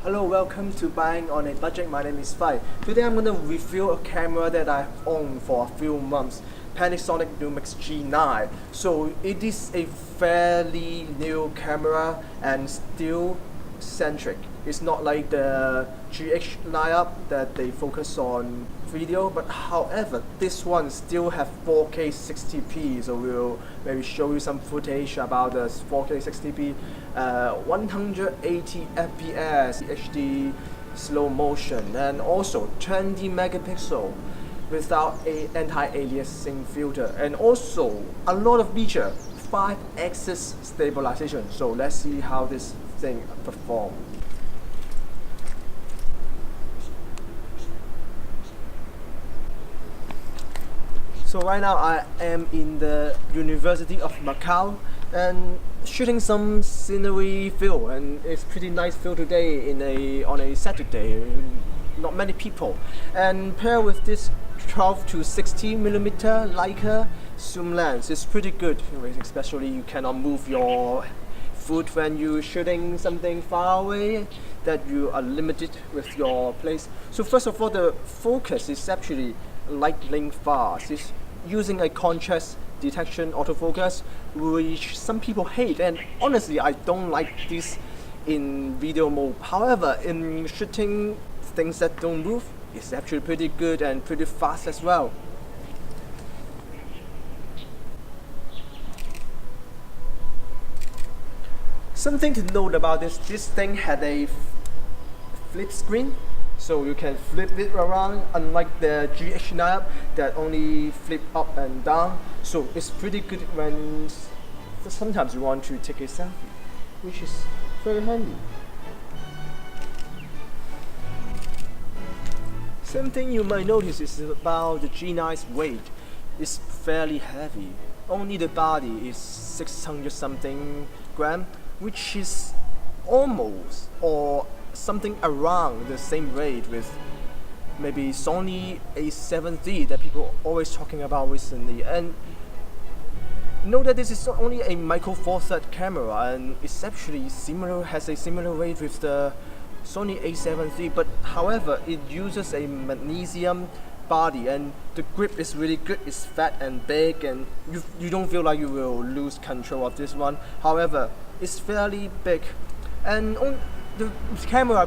Hello, welcome to Buying on a Budget. My name is Fai. Today I'm going to review a camera that I've owned for a few months, Panasonic Lumix G9. So it is a fairly new camera and still centric. It's not like the GH lineup that they focus on video, but however this one still have 4K 60p, so we'll maybe show you some footage about the 4K 60p 180 fps HD slow motion, and also 20 megapixel without a anti-aliasing filter, and also a lot of feature, 5-axis stabilization. So let's see how this thing performs. So right now I am in the University of Macau and shooting some scenery film, and it's pretty nice film today on a Saturday. Not many people, and paired with this 12 to 16mm leica zoom lens, it's pretty good. Especially you cannot move your foot when you're shooting something far away, that you are limited with your place. So first of all, the focus is actually lightning fast. It's using a contrast detection autofocus, which some people hate, and honestly I don't like this in video mode. However, in shooting things that don't move, it's actually pretty good and pretty fast as well. Something to note about this thing had a flip screen, so you can flip it around, unlike the GH lineup that only flip up and down. So it's pretty good when sometimes you want to take a selfie, which is very handy. Something you might notice is about the G9's weight. It's fairly heavy. Only the body is 600 something gram, which is almost or something around the same weight with maybe Sony A7 III that people are always talking about recently. And note that this is not only a micro four third camera, and it's actually similar, has a similar weight with the Sony A7 III, but however it uses a magnesium body, and the grip is really good. It's fat and big, and you don't feel like you will lose control of this one. However, it's fairly big, and the camera I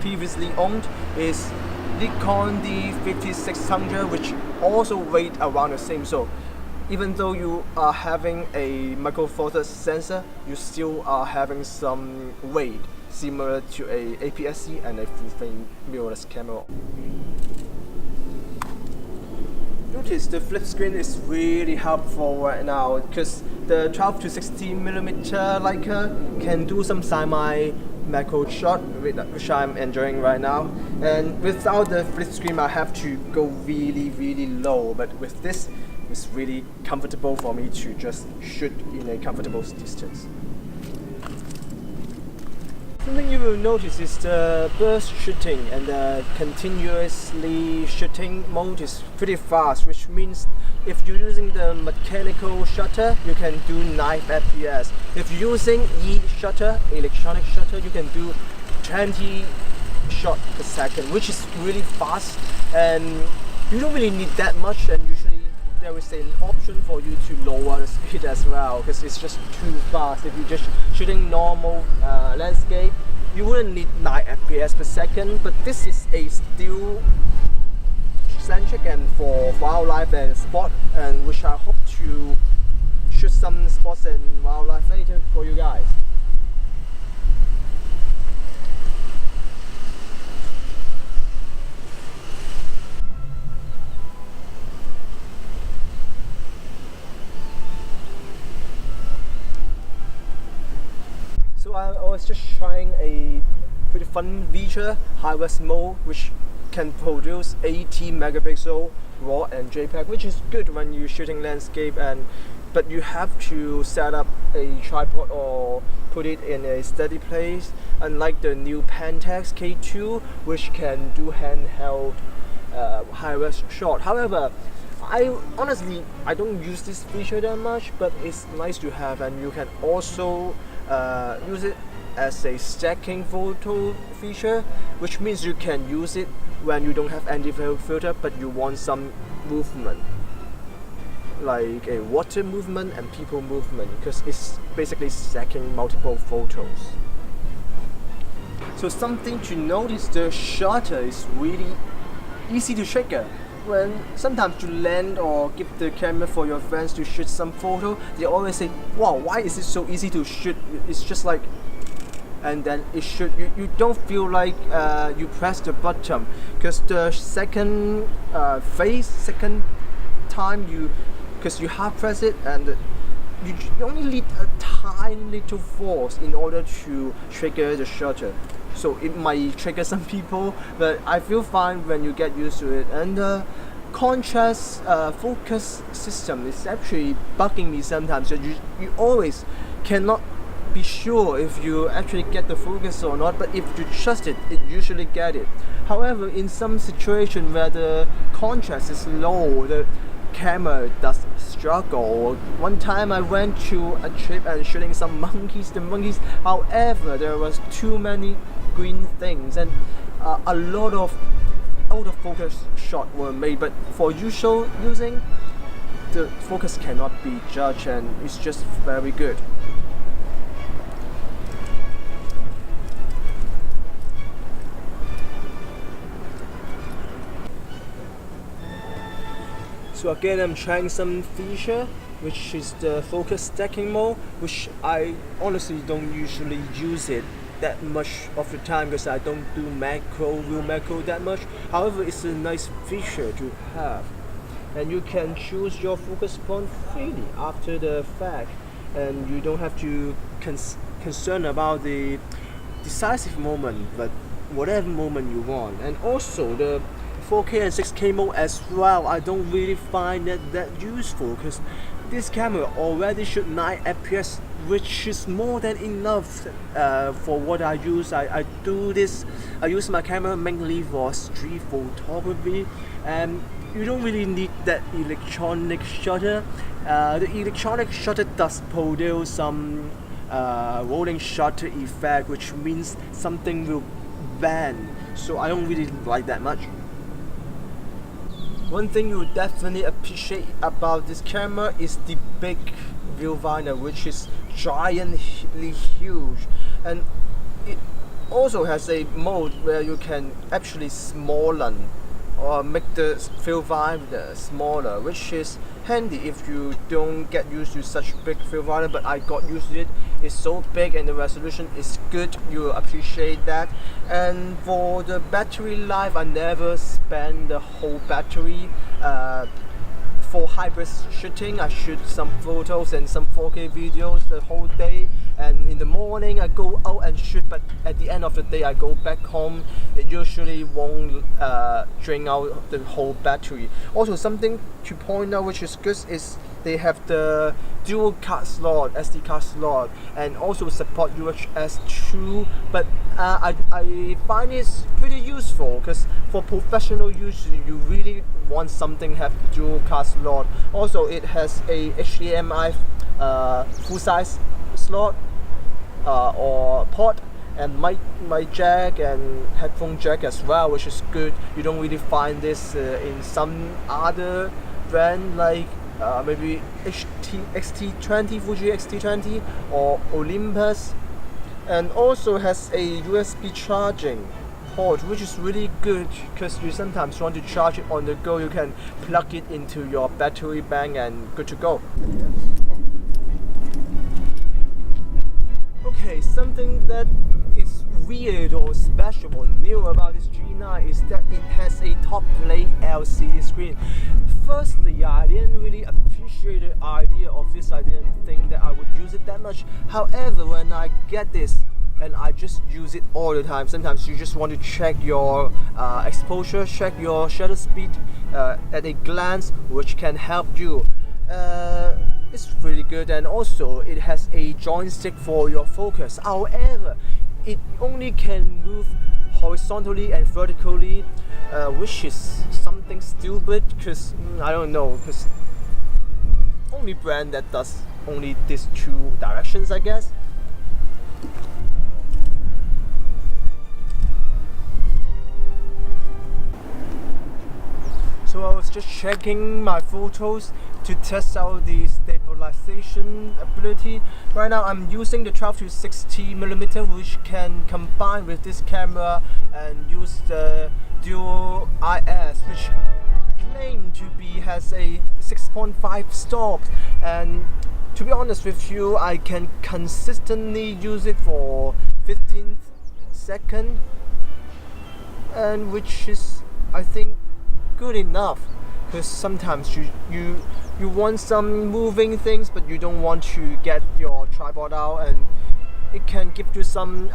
previously owned is Nikon D5600, which also weight around the same. So even though you are having a micro four thirds sensor, you still are having some weight similar to a APS-C and a full frame mirrorless camera. Notice the flip screen is really helpful right now, because the 12 to 16mm leica can do some semi macro shot, which I'm enjoying right now. And without the flip screen I have to go really low, but with this it's really comfortable for me to just shoot in a comfortable distance. Something you will notice is the burst shooting, and the continuously shooting mode is pretty fast, which means if you're using the mechanical shutter, you can do 9 fps. If you're using e-shutter, electronic shutter, you can do 20 shots per second, which is really fast, and you don't really need that much. And usually there is an option for you to lower the speed as well, because it's just too fast. If you're just shooting normal landscape, you wouldn't need 9 fps per second, but this is a still centric and for wildlife and sport, and which I hope to shoot some sports and wildlife later for you guys. So I was just trying a pretty fun feature, high-res mode, which can produce 80 megapixel RAW and JPEG, which is good when you're shooting landscape, but you have to set up a tripod or put it in a steady place, unlike the new Pentax K2, which can do handheld high-res shot. However, honestly I don't use this feature that much, but it's nice to have, and you can also use it as a stacking photo feature, which means you can use it when you don't have any filter but you want some movement, like a water movement and people movement, because it's basically stacking multiple photos. So something to notice, the shutter is really easy to trigger. When sometimes you land or give the camera for your friends to shoot some photo, they always say, wow, why is it so easy to shoot? It's just like, and then it should, you don't feel like you press the button, because the second time because you half press it, and you only need a tiny little force in order to trigger the shutter. So it might trigger some people, but I feel fine when you get used to it. And the contrast focus system is actually bugging me sometimes. So you always cannot be sure if you actually get the focus or not, but if you trust it, it usually get it. However, in some situation where the contrast is low, the camera does struggle. One time I went to a trip and shooting some monkeys. However, there was too many green things, and a lot of out of focus shots were made, but for usual using, the focus cannot be judged, and it's just very good. So again, I'm trying some feature, which is the focus stacking mode, which I honestly don't usually use it that much of the time because I don't do real macro that much. However, it's a nice feature to have, and you can choose your focus point freely after the fact, and you don't have to concern about the decisive moment, but whatever moment you want. And also the 4K and 6K mode as well, I don't really find that useful, because this camera already shoot 9 fps, which is more than enough for what I use. I use my camera mainly for street photography, and you don't really need that electronic shutter. The electronic shutter does produce some rolling shutter effect, which means something will bend, so I don't really like that much. One thing you would definitely appreciate about this camera is the big viewfinder, which is giantly huge, and it also has a mode where you can actually smaller or make the viewfinder smaller, which is handy if you don't get used to such big viewfinder, but I got used to it. It's so big and the resolution is good, you appreciate that. And for the battery life, I never spend the whole battery. For hybrid shooting, I shoot some photos and some 4K videos the whole day, and in the morning I go out and shoot, but at the end of the day I go back home. It usually won't drain out the whole battery. Also, something to point out which is good is they have the dual card slot, SD card slot, and also support UHS 2, but I find it's pretty useful, because for professional use you really want something have dual card slot. Also, it has a HDMI full size slot or port, and mic jack and headphone jack as well, which is good. You don't really find this in some other brand, like maybe XT20, Fuji XT20 or Olympus. And also has a USB charging port, which is really good, because you sometimes want to charge it on the go. You can plug it into your battery bank and good to go. Okay, something that is weird or special or new about this G9 is that it has a top plate LCD screen. Firstly, I didn't really appreciate the idea of this. I didn't think that I would use it that much. However, when I get this, and I just use it all the time. Sometimes you just want to check your exposure, check your shutter speed at a glance, which can help you. It's really good, and also it has a joystick for your focus. However, it only can move horizontally and vertically, which is something stupid, because I don't know, because only brand that does only these two directions, I guess. I was just checking my photos to test out the stabilization ability. Right now I'm using the 12 to 60mm, which can combine with this camera and use the dual IS, which claim to be has a 6.5 stops. And to be honest with you, I can consistently use it for 15 seconds, and which is, I think, good enough. Because sometimes you want some moving things, but you don't want to get your tripod out, and it can give you some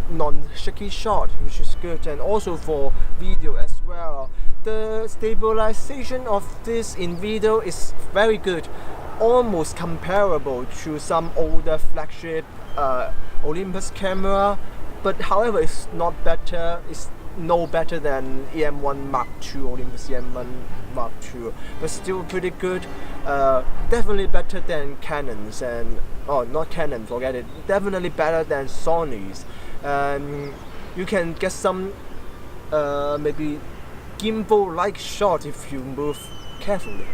non-shaky shot, which is good. And also for video as well, the stabilization of this in video is very good, almost comparable to some older flagship Olympus camera, but however it's not better. It's no better than EM1 Mark II, Olympus EM1 Mark II, but still pretty good. Definitely better than Canon's, and not Canon, forget it. Definitely better than Sony's, and you can get some maybe gimbal-like shot if you move carefully.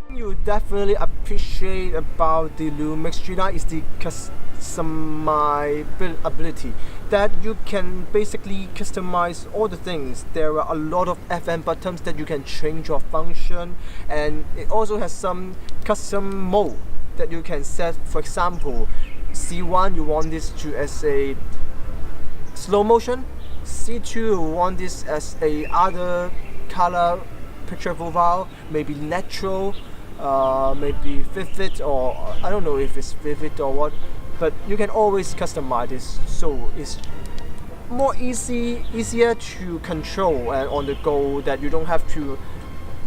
You definitely appreciate about the Lumix G9 is the customizability, that you can basically customize all the things. There are a lot of FM buttons that you can change your function, and it also has some custom mode that you can set. For example, C1 you want this to as a slow motion, C2 you want this as a other color picture profile, maybe natural, maybe vivid, or I don't know if it's vivid or what, but you can always customize this, so it's more easier to control and on the go, that you don't have to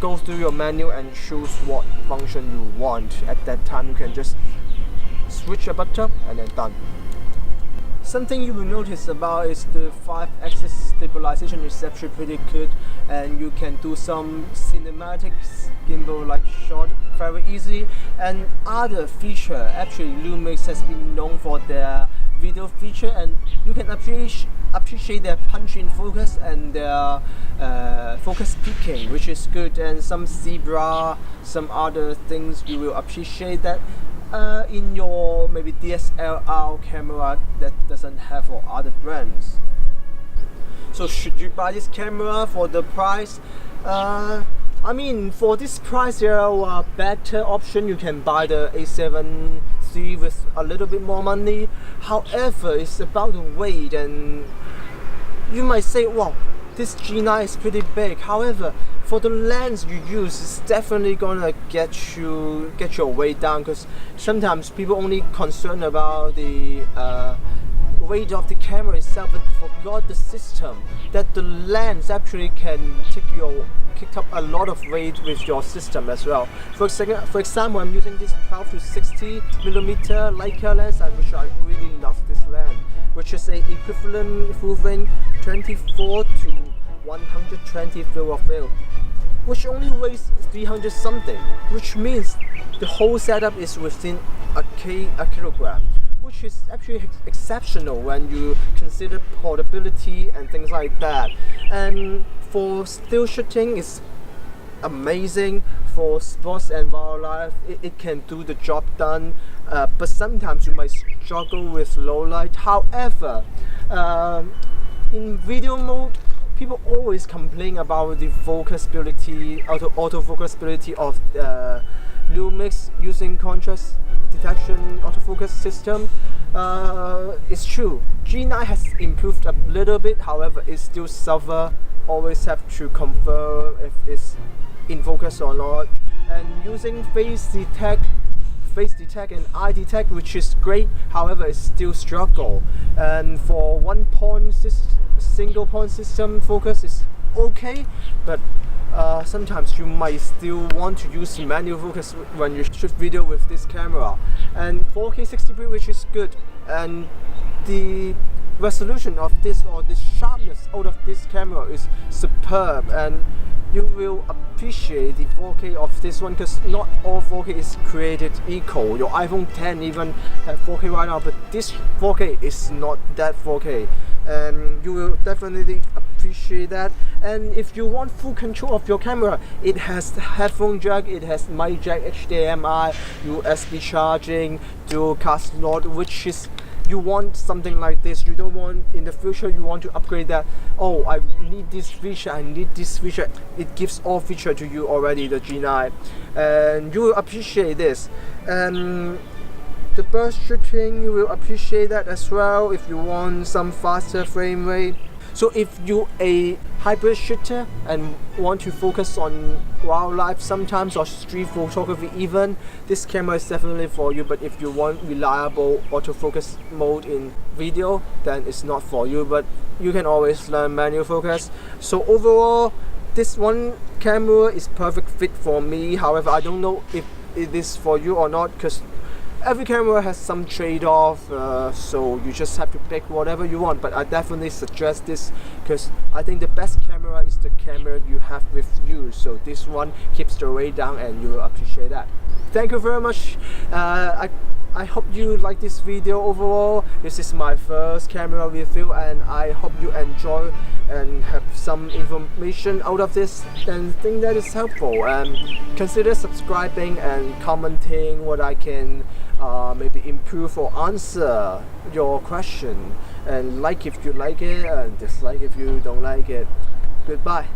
go through your menu and choose what function you want. At that time you can just switch a button and then done. Something you will notice about is the 5-axis stabilization is actually pretty good, and you can do some cinematics gimbal-like shot very easy. And other feature, actually Lumix has been known for their video feature, and you can appreciate their punch-in focus and their focus peaking, which is good, and some zebra, some other things you will appreciate that in your maybe DSLR camera that doesn't have for other brands. So should you buy this camera for the price? I mean, for this price there are better option. You can buy the A7C with a little bit more money. However, it's about the weight, and you might say, wow, this G9 is pretty big. However, for the lens you use, it's definitely gonna get your weight down, because sometimes people only concerned about the weight of the camera itself, but forgot the system, that the lens actually can kick up a lot of weight with your system as well. For example, I'm using this 12 to 60mm leica lens, which I really love this lens, which is a equivalent full frame 24 to 120 field of view, which only weighs 300 something, which means the whole setup is within a kilogram, which is actually exceptional when you consider portability and things like that. And for still shooting, it's amazing. For sports and wildlife, it can do the job done, but sometimes you might struggle with low light. However, in video mode, people always complain about the focusability, autofocus ability of Lumix using contrast detection autofocus system. It's true, G9 has improved a little bit, however it still suffer. Always have to confirm if it's in focus or not. And using face detect and eye detect, which is great, however it still struggle. And for single point system focus is okay, but sometimes you might still want to use manual focus when you shoot video with this camera. And 4K 60p, which is good, and the resolution of this, or the sharpness out of this camera is superb, and you will appreciate the 4K of this one, because not all 4K is created equal. Your iPhone 10 even have 4K right now, but this 4K is not that 4K, and you will definitely appreciate that. And if you want full control of your camera, it has headphone jack, it has mic jack, HDMI, USB charging, dual card slot, which is, you want something like this. You don't want in the future you want to upgrade that, oh, I need this feature, I need this feature. It gives all feature to you already, the G9, and you will appreciate this. And the burst shooting, you will appreciate that as well if you want some faster frame rate. So if you a hybrid shooter and want to focus on wildlife sometimes, or street photography even, this camera is definitely for you. But if you want reliable autofocus mode in video, then it's not for you, but you can always learn manual focus. So overall, this one camera is perfect fit for me. However, I don't know if it is for you or not, because every camera has some trade-off, so you just have to pick whatever you want. But I definitely suggest this, because I think the best camera is the camera you have with you. So this one keeps the weight down, and you will appreciate that. Thank you very much. I hope you like this video overall. This is my first camera review, and I hope you enjoy and have some information out of this and think that is helpful. And consider subscribing and commenting what I can maybe improve or answer your question, and like if you like it, and dislike if you don't like it. Goodbye.